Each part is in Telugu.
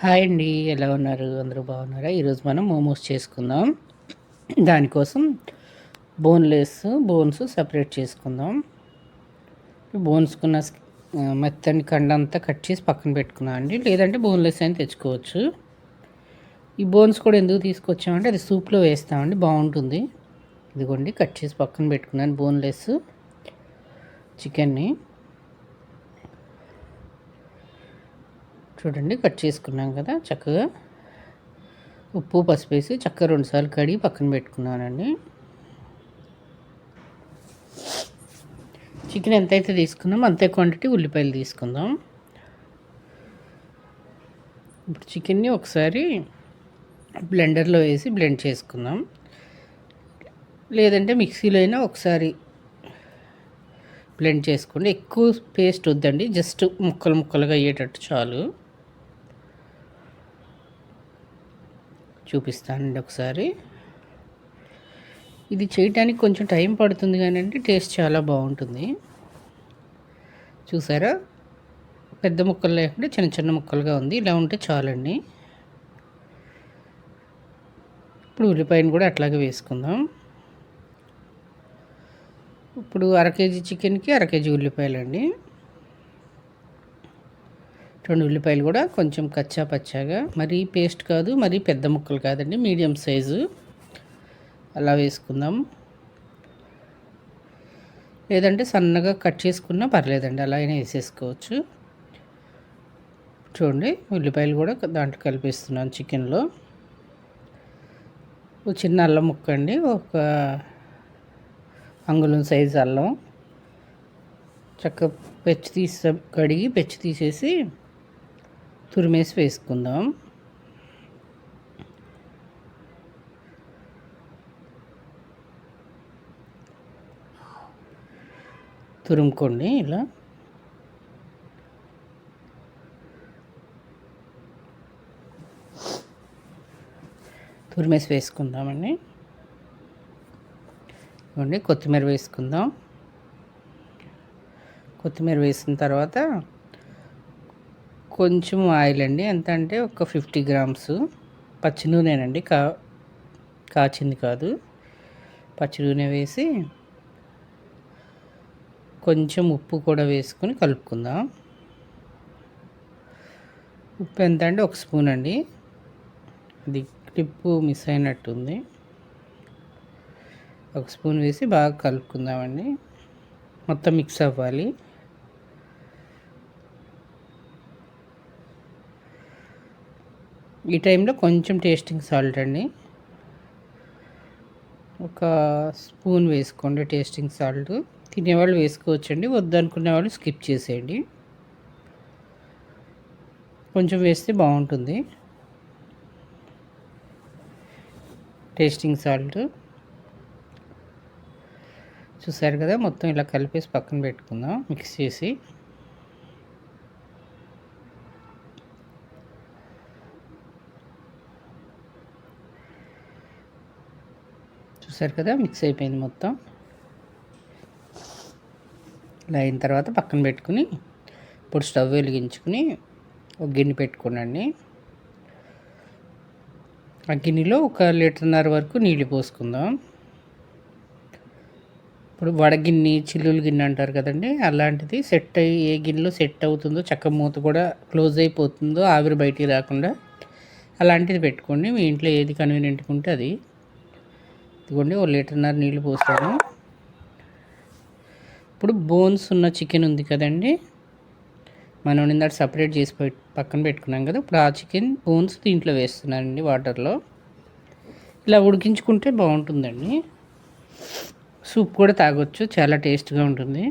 హాయ్ అండి. ఎలా ఉన్నారు? అందరూ బాగున్నారా? ఈరోజు మనం మోమోస్ చేసుకుందాం. దానికోసం బోన్స్ సెపరేట్ చేసుకుందాం. బోన్స్కున్న మెత్తని కండంతా కట్ చేసి పక్కన పెట్టుకున్నాం అండి. లేదంటే బోన్లెస్ అయినా తెచ్చుకోవచ్చు. ఈ బోన్స్ కూడా ఎందుకు తీసుకొచ్చామంటే అది సూప్లో వేస్తామండి, బాగుంటుంది. ఇదిగోండి కట్ చేసి పక్కన పెట్టుకున్నాను బోన్లెస్ చికెన్ని. చూడండి కట్ చేసుకున్నాం కదా చక్కగా. ఉప్పు పసుపు వేసి చక్కగా 2 సార్లు కడిగి పక్కన పెట్టుకున్నానండి. చికెన్ ఎంతైతే తీసుకున్నామో అంతే క్వాంటిటీ ఉల్లిపాయలు తీసుకుందాం. ఇప్పుడు చికెన్ని ఒకసారి బ్లెండర్లో వేసి బ్లెండ్ చేసుకుందాం. లేదంటే మిక్సీలో అయినా ఒకసారి బ్లెండ్ చేసుకోండి. ఎక్కువ పేస్ట్ వద్దండి, జస్ట్ ముక్కలు ముక్కలుగా అయ్యేటట్టు చాలు. చూపిస్తానండి ఒకసారి. ఇది చేయటానికి కొంచెం టైం పడుతుంది కానీ టేస్ట్ చాలా బాగుంటుంది. చూసారా, పెద్ద ముక్కలు లేకుండా చిన్న చిన్న ముక్కలుగా ఉంది. ఇలా ఉంటే చాలండి. ఇప్పుడు ఉల్లిపాయను కూడా అట్లాగే వేసుకుందాం. ఇప్పుడు 1/2 కేజీ చికెన్కి 1/2 కేజీ ఉల్లిపాయలండి. 2 ఉల్లిపాయలు కూడా కొంచెం కచ్చా పచ్చాగా, మరీ పేస్ట్ కాదు, మరీ పెద్ద ముక్కలు కాదండి, మీడియం సైజు అలా వేసుకుందాం. లేదంటే సన్నగా కట్ చేసుకున్నా పర్లేదండి, అలా అయినా వేసేసుకోవచ్చు. చూడండి ఉల్లిపాయలు కూడా దాంట్లో కలిపేస్తున్నాను చికెన్లో. చిన్న అల్లం ముక్క అండి, ఒక అంగుళం సైజు అల్లం చక్కగా కడిగి పెచ్చి తీసేసి తురిమేసి వేసుకుందాం. తురుముకోండి ఇలా. తురిమేసి వేసుకుందామండి. ఇవ్వండి కొత్తిమీర వేసుకుందాం. కొత్తిమీర వేసిన తర్వాత కొంచెం ఆయిల్ అండి, ఎంత అంటే ఒక 50 గ్రామ్స్ పచ్చి నూనెనండి, కాచింది కాదు, పచ్చి నూనె వేసి కొంచెం ఉప్పు కూడా వేసుకొని కలుపుకుందాం. ఉప్పు ఎంత అంటే 1 స్పూన్ అండి, అది క్లిప్పు మిస్ అయినట్టుంది. 1 స్పూన్ వేసి బాగా కలుపుకుందామండి, మొత్తం మిక్స్ అవ్వాలి. ఈ టైంలో కొంచెం టేస్టింగ్ సాల్ట్ అండి, 1 స్పూన్ వేసుకోండి టేస్టింగ్ సాల్ట్. తినేవాళ్ళు వేసుకోవచ్చండి, వద్దనుకునే వాళ్ళు స్కిప్ చేసేయండి. కొంచెం వేస్తే బాగుంటుంది టేస్టింగ్ సాల్ట్. చూసారు కదా, మొత్తం ఇలా కలిపేసి పక్కన పెట్టుకుందాం మిక్స్ చేసి. చూసారు కదా, మిక్స్ అయిపోయింది మొత్తం. ఇలా అయిన తర్వాత పక్కన పెట్టుకుని ఇప్పుడు స్టవ్ వెలిగించుకుని ఒక గిన్నె పెట్టుకోనండి. ఆ గిన్నెలో 1.5 లీటర్ వరకు నీళ్ళు పోసుకుందాం. ఇప్పుడు వడగిన్నె, చిల్లులు గిన్నె అంటారు కదండి, అలాంటిది సెట్ అయ్యి ఏ గిన్నెలో సెట్ అవుతుందో, చక్క మూత కూడా క్లోజ్ అయిపోతుందో, ఆవిరి బయటికి రాకుండా అలాంటిది పెట్టుకోండి. మీ ఇంట్లో ఏది కన్వీనియంట్గా ఉంటే అది. ఇదిగోండి 1.5 లీటర్ నీళ్ళు పోస్తాను. ఇప్పుడు బోన్స్ ఉన్న చికెన్ ఉంది కదండి, మనం ఇందాక సపరేట్ చేసి పక్కన పెట్టుకున్నాం కదా, ఇప్పుడు ఆ చికెన్ బోన్స్ దీంట్లో వేస్తున్నానండి వాటర్లో. ఇలా ఉడికించుకుంటే బాగుంటుందండి, సూప్ కూడా తాగొచ్చు, చాలా టేస్ట్గా ఉంటుంది.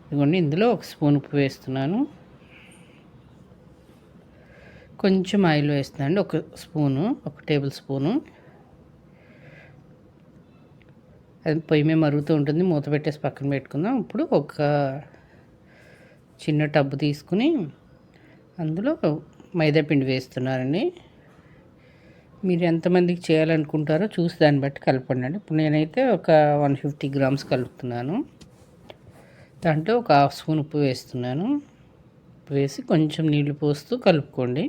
ఇదిగోండి ఇందులో 1 స్పూన్ ఉప్పు వేస్తున్నాను, కొంచెం ఆయిల్ వేస్తున్నానండి, 1 టేబుల్ స్పూను. అది పొయ్యి మీద మరుగుతూ ఉంటుంది, మూత పెట్టేసి పక్కన పెట్టుకుందాం. ఇప్పుడు ఒక చిన్న టబ్బు తీసుకుని అందులో మైదా పిండి వేస్తున్నానండి. మీరు ఎంతమందికి చేయాలనుకుంటారో చూసి దాన్ని బట్టి కలపండి. ఇప్పుడు నేనైతే ఒక 150 గ్రామ్స్ కలుపుతున్నాను. దాంట్లో 1/2 స్పూన్ ఉప్పు వేస్తున్నాను. వేసి కొంచెం నీళ్లు పోస్తూ కలుపుకోండి.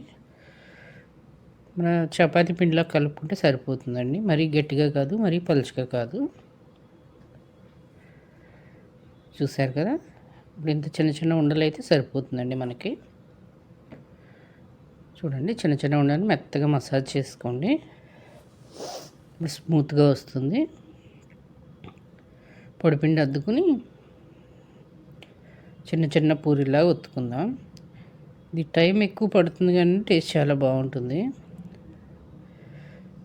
మన చపాతీ పిండిలా కలుపుకుంటే సరిపోతుందండి. మరీ గట్టిగా కాదు, మరీ పలుచగా కాదు. చూసారు కదా, ఇప్పుడు ఇంత చిన్న చిన్న ఉండలు అయితే సరిపోతుందండి మనకి. చూడండి, చిన్న చిన్న ఉండలు మెత్తగా మసాజ్ చేసుకోండి, స్మూత్గా వస్తుంది. పొడిపిండి అద్దుకుని చిన్న చిన్న పూరిలాగా ఒత్తుకుందాం. ఇది టైం ఎక్కువ పడుతుంది కానీ టేస్ట్ చాలా బాగుంటుంది.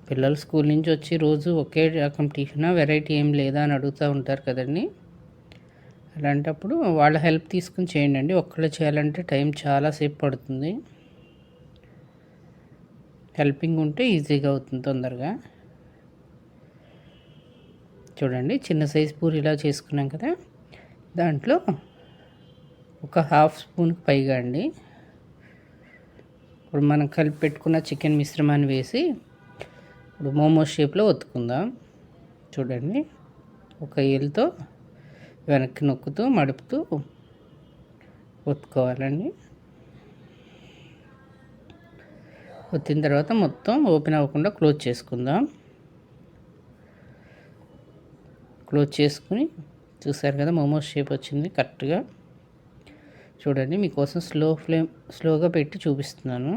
పిల్లలు స్కూల్ నుంచి వచ్చి రోజు ఒకే రకం టిఫిన్ వెరైటీ ఏం లేదా అని అడుగుతూ ఉంటారు కదండి. అలాంటప్పుడు వాళ్ళ హెల్ప్ తీసుకుని చేయండి. ఒక్కళ్ళు చేయాలంటే టైం చాలాసేపు పడుతుంది. హెల్పింగ్ ఉంటే ఈజీగా అవుతుంది తొందరగా. చూడండి, చిన్న సైజు పూరి ఇలా చేసుకున్నాం కదా, దాంట్లో ఒక హాఫ్ స్పూన్కి పైగా అండి ఇప్పుడు మనం కలిపి పెట్టుకున్న చికెన్ మిశ్రమాన్ని వేసి ఇప్పుడు మోమోస్ షేప్లో ఒత్తుకుందాం. చూడండి, ఒక ఏలుతో వెనక్కి నొక్కుతూ మడుపుతూ ఒత్తుకోవాలండి. ఒత్తిన తర్వాత మొత్తం ఓపెన్ అవ్వకుండా క్లోజ్ చేసుకుందాం. క్లోజ్ చేసుకుని చూసారు కదా, మోమోస్ షేప్ వచ్చింది కరెక్ట్గా. చూడండి, మీకోసం స్లోగా పెట్టి చూపిస్తున్నాను.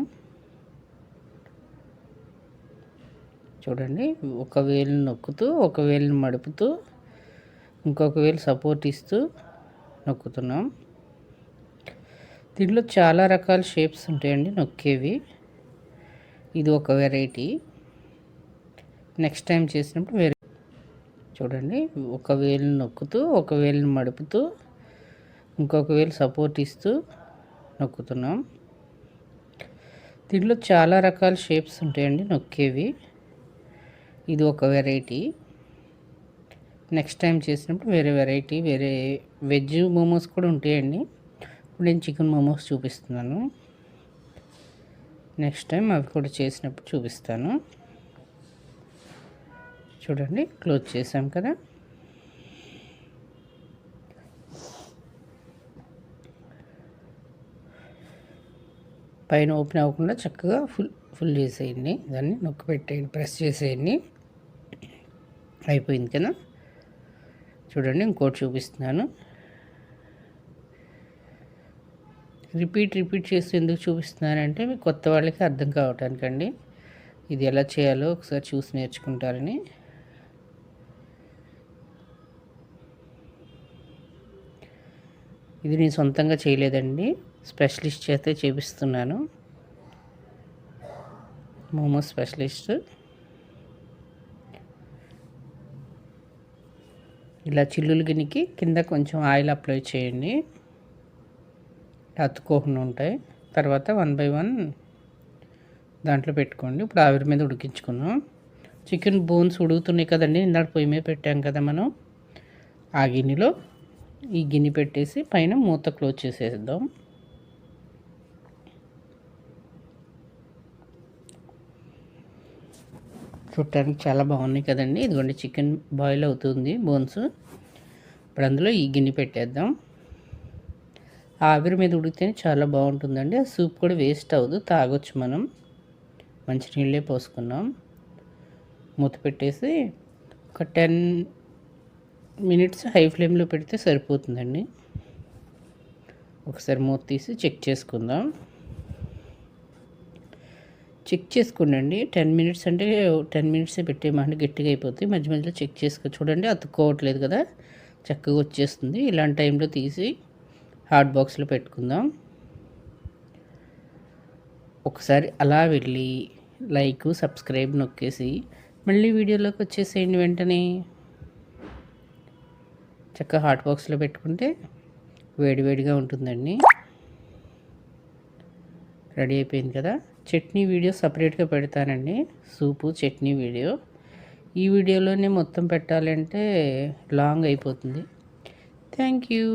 చూడండి, ఒక వేలుని నొక్కుతూ ఒక వేలుని మడుపుతూ ఇంకొక వేలు సపోర్ట్ ఇస్తూ నొక్కుతున్నాం. దీంట్లో చాలా రకాల షేప్స్ ఉంటాయండి నొక్కేవి. ఇది ఒక వెరైటీ. నెక్స్ట్ టైం చేసినప్పుడు వేరే. చూడండి, ఒక వేలుని నొక్కుతూ ఒక వేలుని మడుపుతూ ఇంకొక వేలు సపోర్ట్ ఇస్తూ నొక్కుతున్నాం. దీంట్లో చాలా రకాల షేప్స్ ఉంటాయండి నొక్కేవి. ఇది ఒక వెరైటీ. నెక్స్ట్ టైం చేసినప్పుడు వేరే వెరైటీ, వేరే వెజ్ మోమోస్ కూడా ఉంటాయండి. ఇప్పుడు నేను చికెన్ మోమోస్ చూపిస్తున్నాను. నెక్స్ట్ టైం అవి కూడా చేసినప్పుడు చూపిస్తాను. చూడండి, క్లోజ్ చేసాం కదా. పైన ఓపెన్ అవ్వకుండా చక్కగా ఫుల్ చేసేయండి. దాన్ని నొక్కి పెట్టేయండి, ప్రెస్ చేసేయండి. అయిపోయింది కదా. చూడండి, ఇంకోటి చూపిస్తున్నాను. రిపీట్ చేసి ఎందుకు చూపిస్తున్నానంటే మీకు కొత్త వాళ్ళకి అర్థం కావటానికండి. ఇది ఎలా చేయాలో ఒకసారి చూసి నేర్చుకుంటారని. ఇది నేను సొంతంగా చేయలేదండి, స్పెషలిస్ట్ చేస్తే చేపిస్తున్నాను. మోమో స్పెషలిస్ట్. ఇలా చిల్లులు గిన్నెకి కింద కొంచెం ఆయిల్ అప్లై చేయండి, అతుక్కోకుండా ఉంటాయి. తర్వాత 1 by 1 దాంట్లో పెట్టుకోండి. ఇప్పుడు ఆవిరి మీద ఉడికించుకున్నాం. చికెన్ బోన్స్ ఉడుకుతున్నాయి కదండి, ఇందాక పొయ్యి మీద పెట్టాం కదా మనం. ఆ గిన్నెలో ఈ గిన్నె పెట్టేసి పైన మూత క్లోజ్ చేసేద్దాం. చూడటానికి చాలా బాగున్నాయి కదండి. ఇదిగోండి, చికెన్ బాయిల్ అవుతుంది బోన్స్. ఇప్పుడు అందులో ఈ గిన్నె పెట్టేద్దాం. ఆవిరి మీద ఉడికితేనే చాలా బాగుంటుందండి. ఆ సూప్ కూడా వేస్ట్ అవ్వదు, తాగొచ్చు మనం. మంచినీళ్ళే పోసుకున్నాం. మూత పెట్టేసి ఒక 10 minutes హై ఫ్లేమ్లో పెడితే సరిపోతుందండి. ఒకసారి మూత తీసి చెక్ చేసుకుందాం. చెక్ చేసుకోండి. 10 minutes అంటే 10 minutes పెట్టేయమంటే గట్టిగా అయిపోతుంది. మధ్య మధ్యలో చెక్ చేసుకో. చూడండి, అతుక్కోవట్లేదు కదా, చక్కగా వచ్చేస్తుంది. ఇలాంటి టైంలో తీసి హాట్ బాక్స్లో పెట్టుకుందాం. ఒకసారి అలా వెళ్ళి లైక్ సబ్స్క్రైబ్ నొక్కేసి మళ్ళీ వీడియోలోకి వచ్చేసేయండి. వెంటనే చక్కగా హాట్ బాక్స్లో పెట్టుకుంటే వేడివేడిగా ఉంటుందండి. రెడీ అయిపోయింది కదా. చట్నీ వీడియో సపరేట్గా పెడతానండి, సూపు చట్నీ వీడియో. ఈ వీడియోలోనే మొత్తం పెట్టాలంటే లాంగ్ అయిపోతుంది. Thank you.